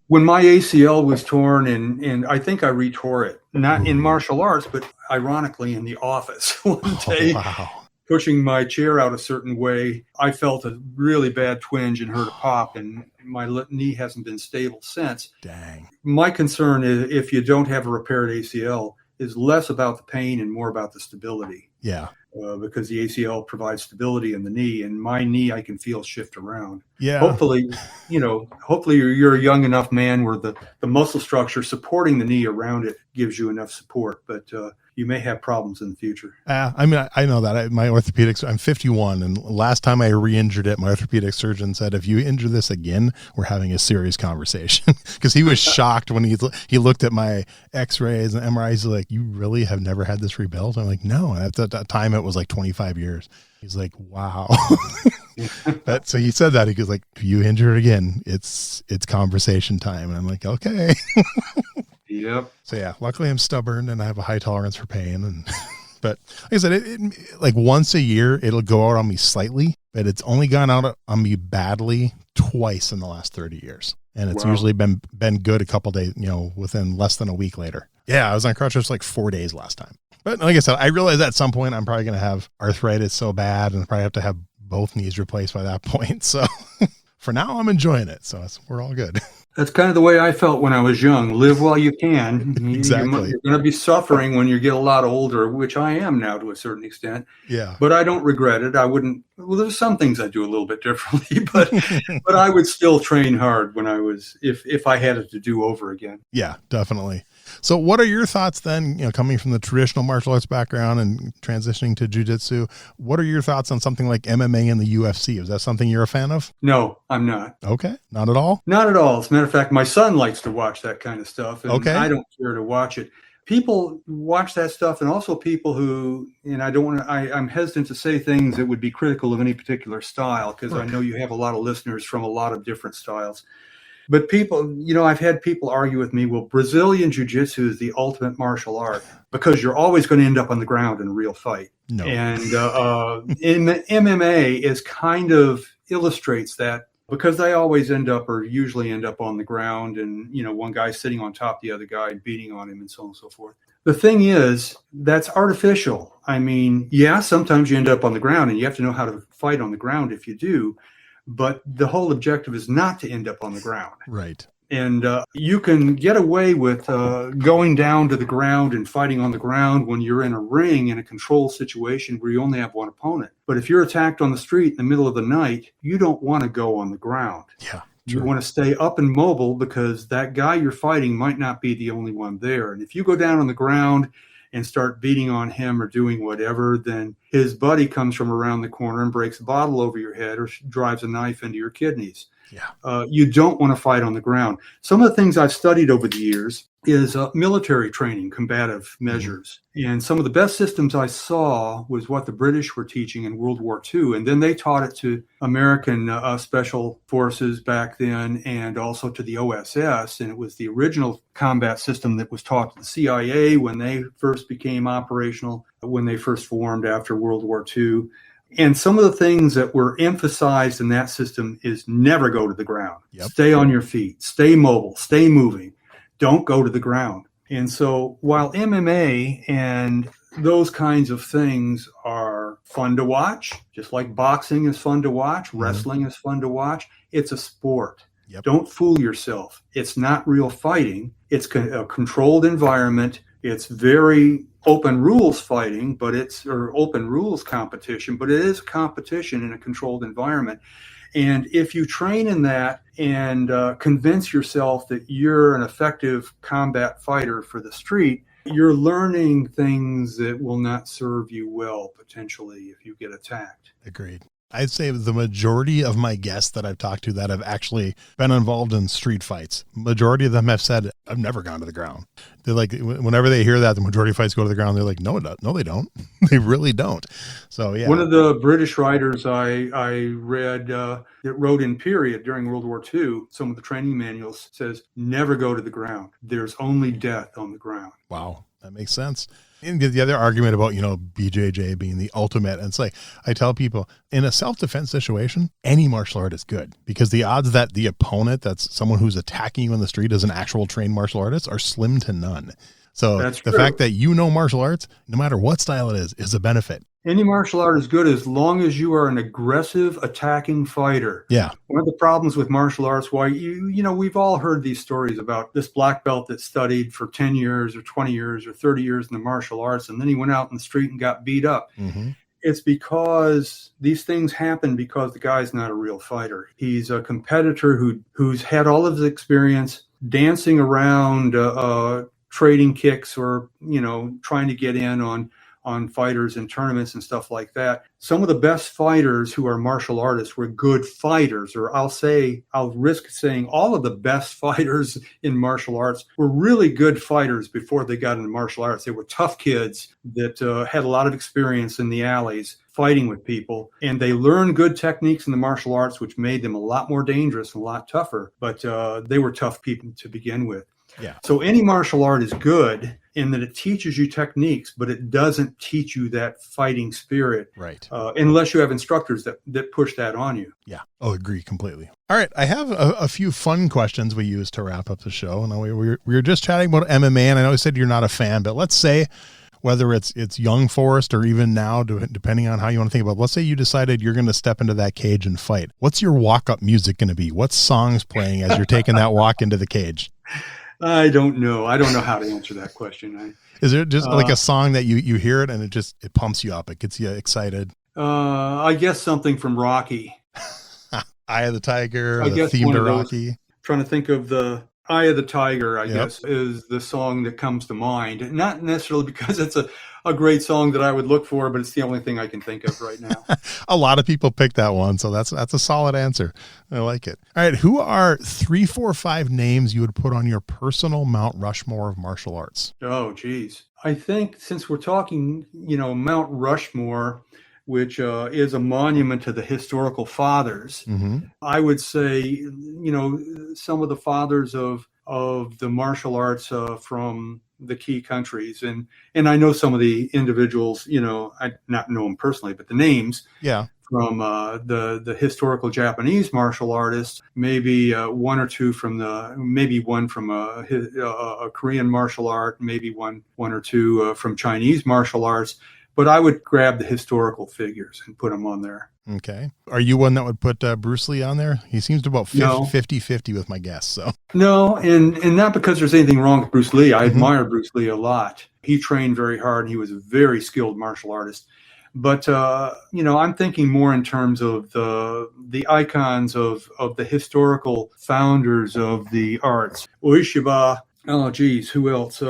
when my ACL was torn, and I think I retore it, not in martial arts, but ironically in the office one day. Wow. Pushing my chair out a certain way, I felt a really bad twinge and heard a pop, and my knee hasn't been stable since. Dang. My concern is if you don't have a repaired ACL is less about the pain and more about the stability. Yeah. Because the ACL provides stability in the knee, and my knee I can feel shift around. Yeah. Hopefully you're a young enough man where the muscle structure supporting the knee around it gives you enough support, but you may have problems in the future. I know that my orthopedics, I'm 51, and last time I re-injured it, my orthopedic surgeon said, if you injure this again, we're having a serious conversation, because he was shocked when he looked at my x-rays and MRIs. He's like, you really have never had this rebuilt? I'm like, no. And at that time it was like 25 years. He's like, wow. So he said that, he goes like, if you injure it again, it's conversation time. And I'm like, okay. Yep. So yeah, luckily I'm stubborn and I have a high tolerance for pain. But like I said, it like once a year, it'll go out on me slightly, but it's only gone out on me badly twice in the last 30 years. And it's usually been good a couple days, within less than a week later. Yeah. I was on crutches like 4 days last time. But like I said, I realized at some point I'm probably going to have arthritis so bad and probably have to have both knees replaced by that point. So for now I'm enjoying it. So we're all good. That's kind of the way I felt when I was young. Live while you can. Exactly. You're going to be suffering when you get a lot older, which I am now to a certain extent. Yeah. But I don't regret it. I wouldn't. Well, there's some things I do a little bit differently, but I would still train hard when I was, if I had it to do over again. Yeah, definitely. So what are your thoughts then, coming from the traditional martial arts background and transitioning to jiu-jitsu, what are your thoughts on something like MMA and the UFC? Is that something you're a fan of? No, I'm not. Okay. Not at all? Not at all. As a matter of fact, my son likes to watch that kind of stuff, and okay. I don't care to watch it. People watch that stuff, and also people who, and I'm hesitant to say things that would be critical of any particular style, because I know you have a lot of listeners from a lot of different styles. But people, I've had people argue with me, well, Brazilian Jiu-Jitsu is the ultimate martial art because you're always going to end up on the ground in a real fight. No. And in the MMA is kind of illustrates that, because they always usually end up on the ground, and, one guy's sitting on top of the other guy and beating on him and so on and so forth. The thing is, that's artificial. I mean, yeah, sometimes you end up on the ground, and you have to know how to fight on the ground if you do. But the whole objective is not to end up on the ground. Right. And you can get away with going down to the ground and fighting on the ground when you're in a ring in a controlled situation where you only have one opponent. But if you're attacked on the street in the middle of the night, you don't want to go on the ground. Yeah. You want to stay up and mobile, because that guy you're fighting might not be the only one there. And if you go down on the ground and start beating on him or doing whatever, then his buddy comes from around the corner and breaks a bottle over your head or drives a knife into your kidneys. Yeah. You don't want to fight on the ground. Some of the things I've studied over the years is military training, combative measures. And some of the best systems I saw was what the British were teaching in World War II. And then they taught it to American special forces back then and also to the OSS. And it was the original combat system that was taught to the CIA when they first became operational, when they first formed after World War II. And some of the things that were emphasized in that system is never go to the ground. Yep. Stay on your feet, stay mobile, stay moving. Don't go to the ground. And so while MMA and those kinds of things are fun to watch, just like boxing is fun to watch, wrestling is fun to watch, it's a sport. Yep. Don't fool yourself. It's not real fighting. It's a controlled environment. It's very open rules fighting, or open rules competition, but it is a competition in a controlled environment. And if you train in that and convince yourself that you're an effective combat fighter for the street, you're learning things that will not serve you well, potentially, if you get attacked. Agreed. I'd say the majority of my guests that I've talked to that have actually been involved in street fights, majority of them have said, I've never gone to the ground. They're like, whenever they hear that, the majority of fights go to the ground, they're like, no, they don't. They really don't. So, yeah. One of the British writers I read that wrote in period during World War II, some of the training manuals says, never go to the ground. There's only death on the ground. Wow. That makes sense. And the other argument about, BJJ being the ultimate, and it's like, I tell people in a self-defense situation, any martial art is good because the odds that the opponent, that's someone who's attacking you in the street, is an actual trained martial artist are slim to none. So That's the true. fact that martial arts, no matter what style it is a benefit. Any martial art is good as long as you are an aggressive attacking fighter. Yeah. One of the problems with martial arts, why we've all heard these stories about this black belt that studied for 10 years or 20 years or 30 years in the martial arts, and then he went out in the street and got beat up. Mm-hmm. It's because these things happen because the guy's not a real fighter. He's a competitor who's had all of his experience dancing around, trading kicks or, trying to get in on fighters in tournaments and stuff like that. Some of the best fighters who are martial artists were good fighters, or I'll risk saying all of the best fighters in martial arts were really good fighters before they got into martial arts. They were tough kids that had a lot of experience in the alleys fighting with people, and they learned good techniques in the martial arts, which made them a lot more dangerous and a lot tougher, but they were tough people to begin with. Yeah. So any martial art is good in that it teaches you techniques, but it doesn't teach you that fighting spirit. Right. Unless you have instructors that push that on you. Yeah. Oh, agree completely. All right. I have a few fun questions we use to wrap up the show. And we were just chatting about MMA, and I know you said you're not a fan, but let's say whether it's young Forrest or even now, depending on how you want to think about it, let's say you decided you're going to step into that cage and fight. What's your walk-up music going to be? What song's playing as you're taking that walk into the cage? I don't know. I don't know how to answer that question. Is there just like a song that you hear it and it pumps you up? It gets you excited. I guess something from Rocky. Eye of the Tiger, I the guess theme one to of those. Rocky. Trying to think of the Eye of the Tiger, I Yep. guess, is the song that comes to mind. Not necessarily because it's a great song that I would look for, but it's the only thing I can think of right now. A lot of people pick that one, so that's a solid answer. I like it. All right, who are 3, 4, 5 names you would put on your personal Mount Rushmore of martial arts? Oh, geez. I think since we're talking, Mount Rushmore, which is a monument to the historical fathers, Mm-hmm. I would say, some of the fathers of the martial arts from the key countries. And I know some of the individuals, I not know them personally, but the names. Yeah. From the historical Japanese martial artists, maybe one or two maybe one from a Korean martial art, maybe one or two from Chinese martial arts. But I would grab the historical figures and put them on there. Okay. Are you one that would put Bruce Lee on there? He seems to about 50-50 with my guess. So no, and not because there's anything wrong with Bruce Lee. I admire Bruce Lee a lot. He trained very hard and he was a very skilled martial artist. But, I'm thinking more in terms of the icons of the historical founders of the arts. Ueshiba, Oh, geez, who else?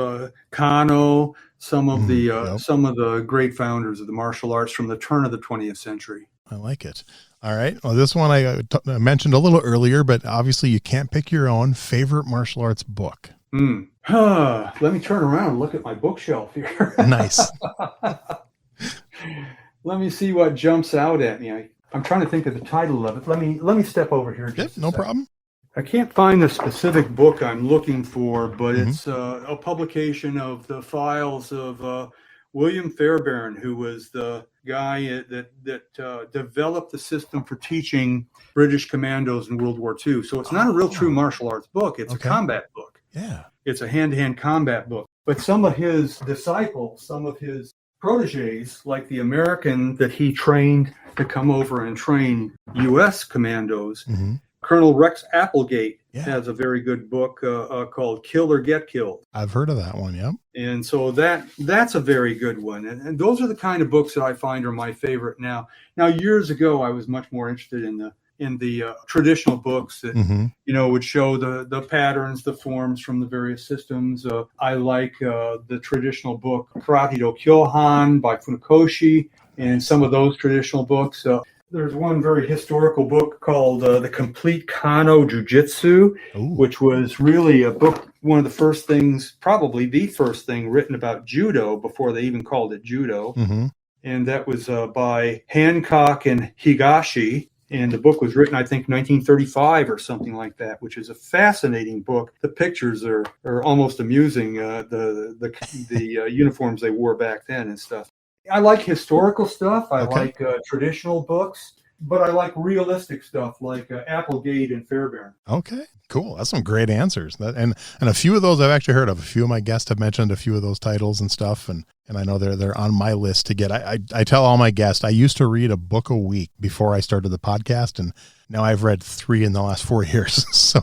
Kano, Yep. some of the great founders of the martial arts from the turn of the 20th century. I like it. All right. Well, this one I mentioned a little earlier, but obviously you can't pick your own favorite martial arts book. Let me turn around and look at my bookshelf here. Nice. Let me see what jumps out at me. I'm trying to think of the title of it. Let me step over here. Yep, no problem. I can't find the specific book I'm looking for, but it's a publication of the files of William Fairbairn, who was the guy that developed the system for teaching British commandos in World War II. So it's not a real true martial arts book. It's a combat book. Yeah. It's a hand-to-hand combat book. But some of his disciples, some of his proteges, like the American that he trained to come over and train U.S. commandos, Colonel Rex Applegate has a very good book called Kill or Get Killed. I've heard of that one, yeah. And so that's a very good one. And those are the kind of books that I find are my favorite now. Now, years ago, I was much more interested in the traditional books that, would show the patterns, the forms from the various systems. I like the traditional book Karate do Kyohan by Funakoshi and some of those traditional books. There's one very historical book called The Complete Kano Jiu-Jitsu, which was really a book, one of the first things, probably the first thing written about judo before they even called it judo. And that was by Hancock and Higashi. And the book was written, I think, 1935 or something like that, which is a fascinating book. The pictures are almost amusing, the uniforms they wore back then and stuff. I like historical stuff. I like traditional books, but I like realistic stuff like Applegate and Fairbairn. Okay, cool. That's some great answers. And a few of those I've actually heard of. A few of my guests have mentioned a few of those titles and stuff, and I know they're on my list to get. I tell all my guests I used to read a book a week before I started the podcast, and now I've read 3 in the last 4 years. So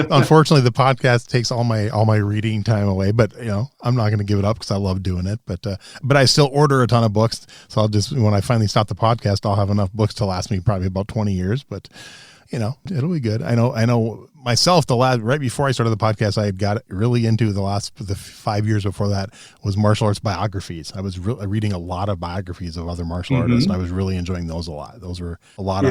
unfortunately, the podcast takes all my reading time away. But I'm not going to give it up because I love doing it. But I still order a ton of books. So I'll just, when I finally stop the podcast, I'll have enough books to last me probably about 20 years. But it'll be good. I know myself, right before I started the podcast, I had got really into the 5 years before that was martial arts biographies. I was reading a lot of biographies of other martial artists, and I was really enjoying those a lot. Those were a lot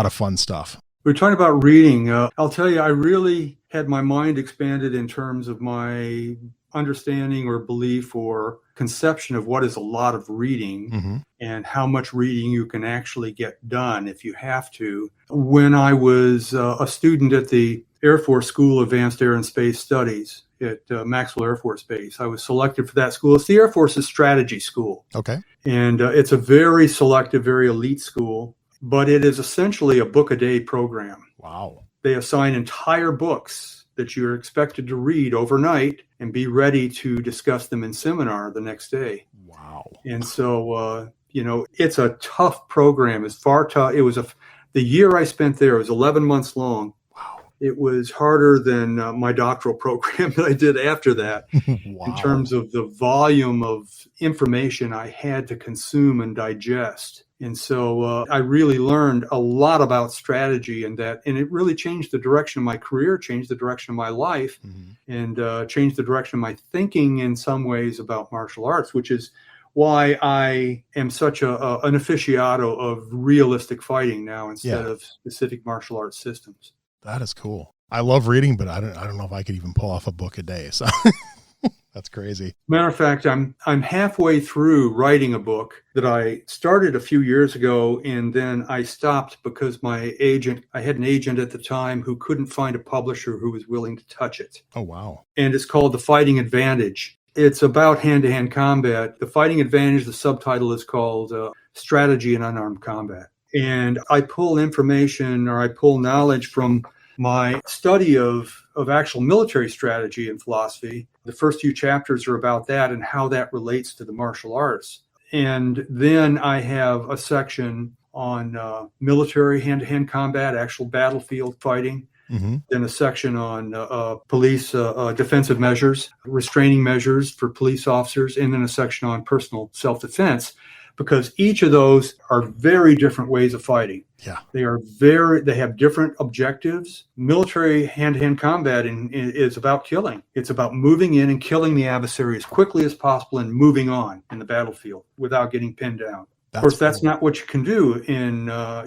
of fun stuff. We're talking about reading. I'll tell you, I really had my mind expanded in terms of my understanding or belief or conception of what is a lot of reading and how much reading you can actually get done if you have to. When I was a student at the Air Force School of Advanced Air and Space Studies at Maxwell Air Force Base, I was selected for that school. It's the Air Force's strategy school. Okay. And it's a very selective, very elite school, but it is essentially a book-a-day program. Wow. They assign entire books that you're expected to read overnight and be ready to discuss them in seminar the next day. Wow. And so, it's a tough program. It's far tough. It was the year I spent there, it was 11 months long. Wow. It was harder than my doctoral program that I did after that. Wow. In terms of the volume of information I had to consume and digest. And so I really learned a lot about strategy and it really changed the direction of my career, changed the direction of my life, and changed the direction of my thinking in some ways about martial arts, which is why I am such an aficionado of realistic fighting now instead of specific martial arts systems. That is cool. I love reading, but I don't know if I could even pull off a book a day. So that's crazy. Matter of fact, I'm halfway through writing a book that I started a few years ago, and then I stopped because I had an agent at the time who couldn't find a publisher who was willing to touch it. Oh, wow. And it's called The Fighting Advantage. It's about hand-to-hand combat. The Fighting Advantage, the subtitle is called Strategy in Unarmed Combat. And I pull information or I pull knowledge from my study of actual military strategy and philosophy. The first few chapters are about that and how that relates to the martial arts. And then I have a section on military hand-to-hand combat, actual battlefield fighting. Then a section on police defensive measures, restraining measures for police officers, and then a section on personal self-defense. because each of those are very different ways of fighting. Yeah. They have different objectives. Military hand-to-hand combat is about killing. It's about moving in and killing the adversary as quickly as possible and moving on in the battlefield without getting pinned down. Of course, that's not what you can do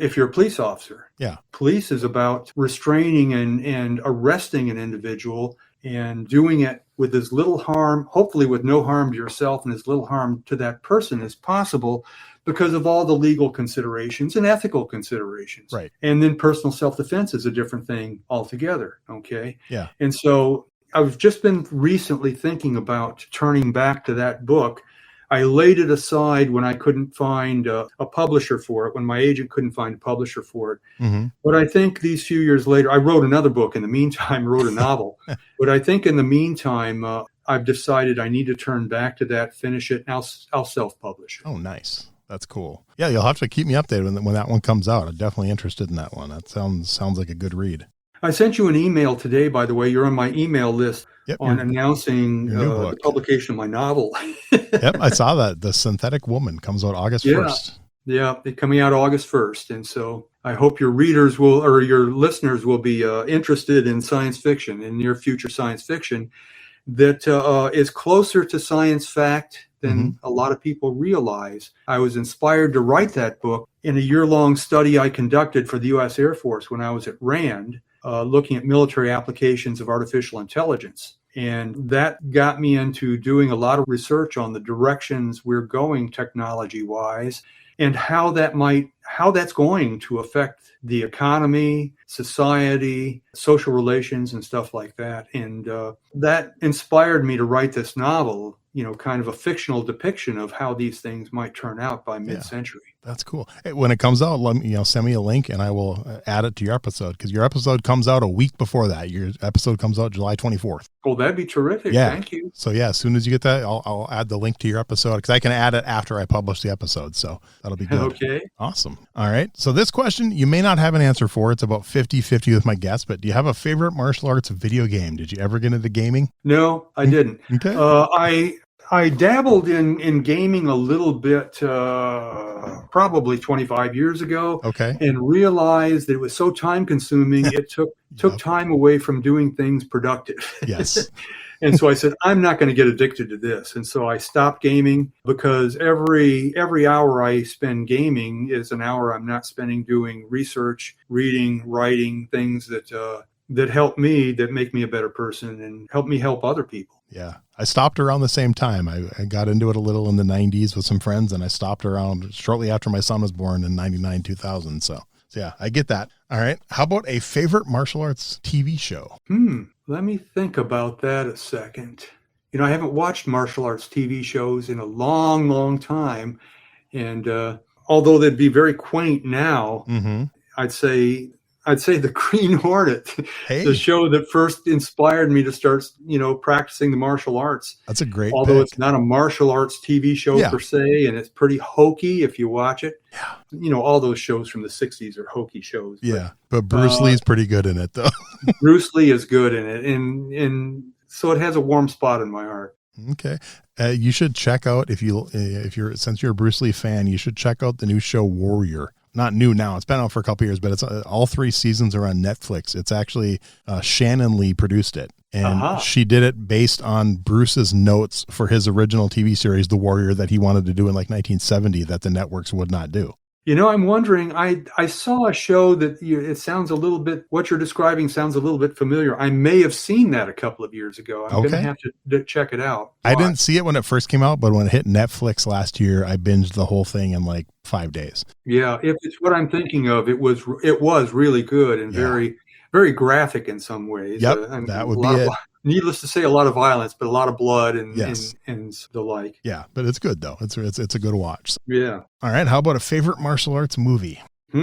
if you're a police officer. Yeah. Police is about restraining and arresting an individual and doing it with as little harm, hopefully with no harm to yourself and as little harm to that person as possible, because of all the legal considerations and ethical considerations. Right. And then personal self-defense is a different thing altogether. Okay. Yeah. And so I've just been recently thinking about turning back to that book. I laid it aside when I couldn't find a publisher for it, when my agent couldn't find a publisher for it. Mm-hmm. But I think these few years later, I wrote another book in the meantime, wrote a novel. But I think in the meantime, I've decided I need to turn back to that, finish it, and I'll self-publish it. Oh, nice. That's cool. Yeah, you'll have to keep me updated when that one comes out. I'm definitely interested in that one. That sounds like a good read. I sent you an email today, by the way. You're on my email list on announcing the publication of my novel. Yep, I saw that. The Synthetic Woman comes out August 1st. Yeah, it's coming out August 1st. And so I hope your readers or your listeners will be interested in science fiction, in near future science fiction that is closer to science fact than a lot of people realize. I was inspired to write that book in a year-long study I conducted for the U.S. Air Force when I was at RAND, looking at military applications of artificial intelligence. And that got me into doing a lot of research on the directions we're going technology-wise and how that's going to affect the economy, society, social relations, and stuff like that. And that inspired me to write this novel, kind of a fictional depiction of how these things might turn out by mid-century. That's cool. Hey, when it comes out, send me a link and I will add it to your episode, because your episode comes out a week before that. Your episode comes out July 24th. Well, that'd be terrific. Yeah. Thank you. So yeah, as soon as you get that, I'll add the link to your episode, because I can add it after I publish the episode. So that'll be good. Okay. Awesome. All right. So this question, you may not have an answer for. It's about 50-50 with my guess, but do you have a favorite martial arts video game? Did you ever get into gaming? No, I didn't. Okay. I dabbled in gaming a little bit, probably 25 years ago. Okay. And realized that it was so time consuming. It took time away from doing things productive. Yes. And so I said, I'm not going to get addicted to this. And so I stopped gaming, because every hour I spend gaming is an hour I'm not spending doing research, reading, writing, things that help me, that make me a better person and help me help other people. Yeah. I stopped around the same time. I got into it a little in the 90s with some friends, and I stopped around shortly after my son was born in 99, 2000. So yeah, I get that. All right. How about a favorite martial arts TV show? Let me think about that a second. I haven't watched martial arts TV shows in a long, long time. And although they'd be very quaint now, I'd say the Green Hornet, the show that first inspired me to start, practicing the martial arts. That's a great Although pick. It's not a martial arts TV show per se, and it's pretty hokey if you watch it. Yeah. All those shows from the 60s are hokey shows. Yeah, but Bruce Lee's pretty good in it, though. Bruce Lee is good in it, and so it has a warm spot in my heart. Okay. You should check out, since you're a Bruce Lee fan, you should check out the new show Warrior. Not new now. It's been out for a couple of years, but it's all 3 seasons are on Netflix. It's actually Shannon Lee produced it, and she did it based on Bruce's notes for his original TV series, The Warrior, that he wanted to do in 1970 that the networks would not do. I'm wondering, I saw a show that it sounds a little bit, what you're describing sounds a little bit familiar. I may have seen that a couple of years ago. I'm going to have to check it out. I didn't see it when it first came out, but when it hit Netflix last year, I binged the whole thing in 5 days. Yeah, if it's what I'm thinking of, it was really good and very, very graphic in some ways. Yep, that would be it. Needless to say, a lot of violence, but a lot of blood and the like. Yeah, but it's good though. It's a good watch. Yeah. All right. How about a favorite martial arts movie? I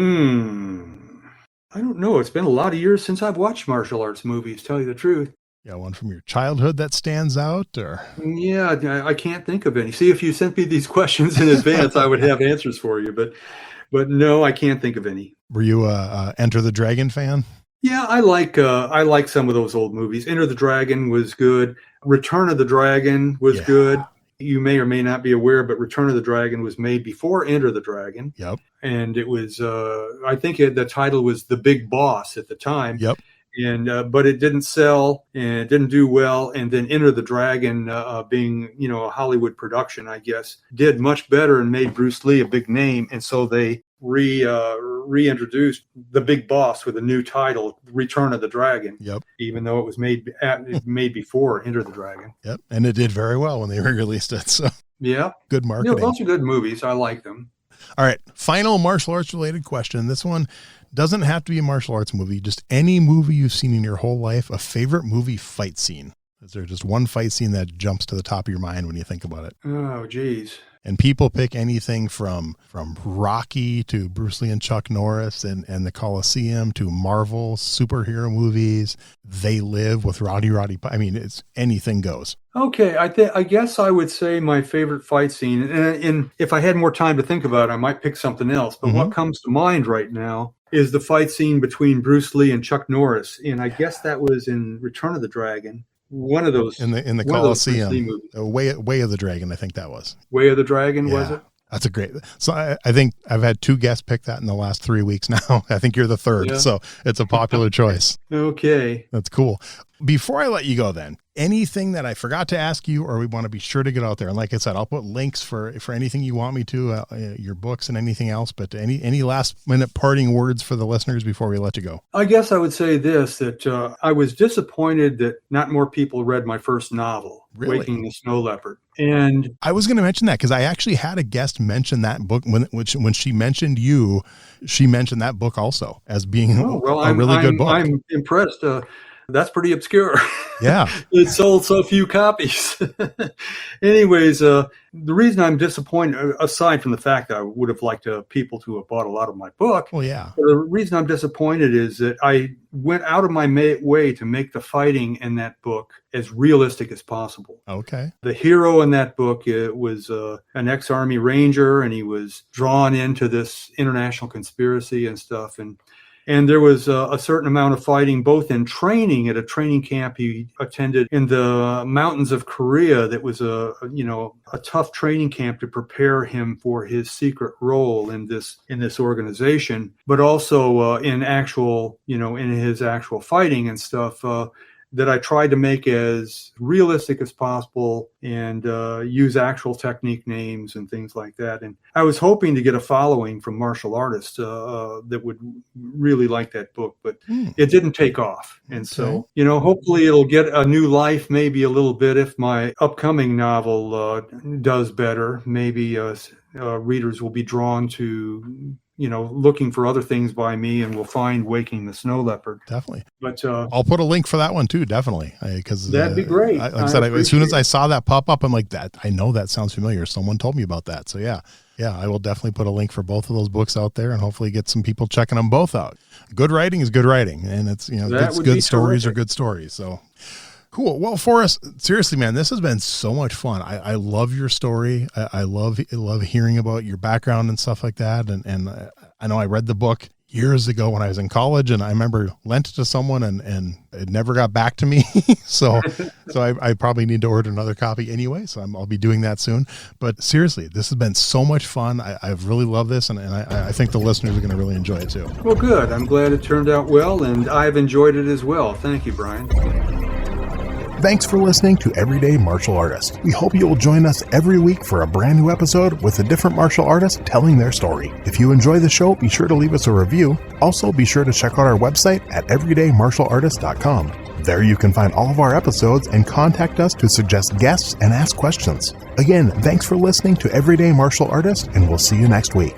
don't know. It's been a lot of years since I've watched martial arts movies, tell you the truth. Yeah, one from your childhood that stands out, or? Yeah, I can't think of any. See, if you sent me these questions in advance, I would have answers for you. But no, I can't think of any. Were you a Enter the Dragon fan? Yeah, I like some of those old movies. Enter the Dragon was good. Return of the Dragon was good. You may or may not be aware, but Return of the Dragon was made before Enter the Dragon. Yep. And it was, I think the title was The Big Boss at the time. Yep. And but it didn't sell and it didn't do well. And then Enter the Dragon, being a Hollywood production, I guess, did much better and made Bruce Lee a big name. And so they reintroduced The Big Boss with a new title, Return of the Dragon. Yep. Even though it was made before Enter the Dragon. Yep. And it did very well when they re-released it. So yeah, good marketing. Those are good movies. I like them. All right. Final martial arts related question. This one doesn't have to be a martial arts movie, just any movie you've seen in your whole life, a favorite movie fight scene. Is there just one fight scene that jumps to the top of your mind when you think about it? Oh, geez. And people pick anything from Rocky to Bruce Lee and Chuck Norris and the Coliseum to Marvel superhero movies. They Live with Rowdy. I mean, it's anything goes. Okay, I guess I would say my favorite fight scene, and if I had more time to think about it, I might pick something else. But what comes to mind right now is the fight scene between Bruce Lee and Chuck Norris, and I guess that was in Return of the Dragon. One of those in the Coliseum, Way of the Dragon. I think that was Way of the Dragon. Was it? That's a great. So I think I've had 2 guests pick that in the last 3 weeks now. I think you're the third. Yeah. So it's a popular choice. Okay. That's cool. Before I let you go then, anything that I forgot to ask you or we want to be sure to get out there? And like I said, I'll put links for anything you want me to, your books and anything else, but any last minute parting words for the listeners before we let you go? I guess I would say this, that I was disappointed that not more people read my first novel, Really? Waking the Snow Leopard. And I was going to mention that because I actually had a guest mention that book when she mentioned you, she mentioned that book also as being a really good book. I'm impressed. That's pretty obscure. Yeah. It sold so few copies. Anyways, the reason I'm disappointed, aside from the fact that I would have liked people to have bought a lot of my book. Well, yeah. The reason I'm disappointed is that I went out of my way to make the fighting in that book as realistic as possible. Okay. The hero in that book was an ex-Army Ranger, and he was drawn into this international conspiracy and stuff. And there was a certain amount of fighting, both in training at a training camp he attended in the mountains of Korea. That was a tough training camp to prepare him for his secret role in this organization, but also in his actual fighting and stuff. That I tried to make as realistic as possible and use actual technique names and things like that. And I was hoping to get a following from martial artists that would really like that book, but it didn't take off. And so, hopefully it'll get a new life, maybe a little bit, if my upcoming novel does better. Maybe readers will be drawn to looking for other things by me, and will find Waking the Snow Leopard. Definitely. But I'll put a link for that one too. Definitely. Because that'd be great. Like I said, as soon as I saw that pop up, I'm like, I know that sounds familiar. Someone told me about that. So yeah, I will definitely put a link for both of those books out there and hopefully get some people checking them both out. Good writing is good writing. And it's, good stories are good stories. So cool. Well, Forrest, seriously, man, this has been so much fun. I love your story. I love hearing about your background and stuff like that. And I know I read the book years ago when I was in college, and I remember lent it to someone and it never got back to me. so I probably need to order another copy anyway. So I'll be doing that soon. But seriously, this has been so much fun. I've really loved this, and I think the listeners are going to really enjoy it too. Well, good. I'm glad it turned out well, and I've enjoyed it as well. Thank you, Brian. Thanks for listening to Everyday Martial Artist. We hope you will join us every week for a brand new episode with a different martial artist telling their story. If you enjoy the show, be sure to leave us a review. Also, be sure to check out our website at everydaymartialartist.com. There you can find all of our episodes and contact us to suggest guests and ask questions. Again, thanks for listening to Everyday Martial Artist, and we'll see you next week.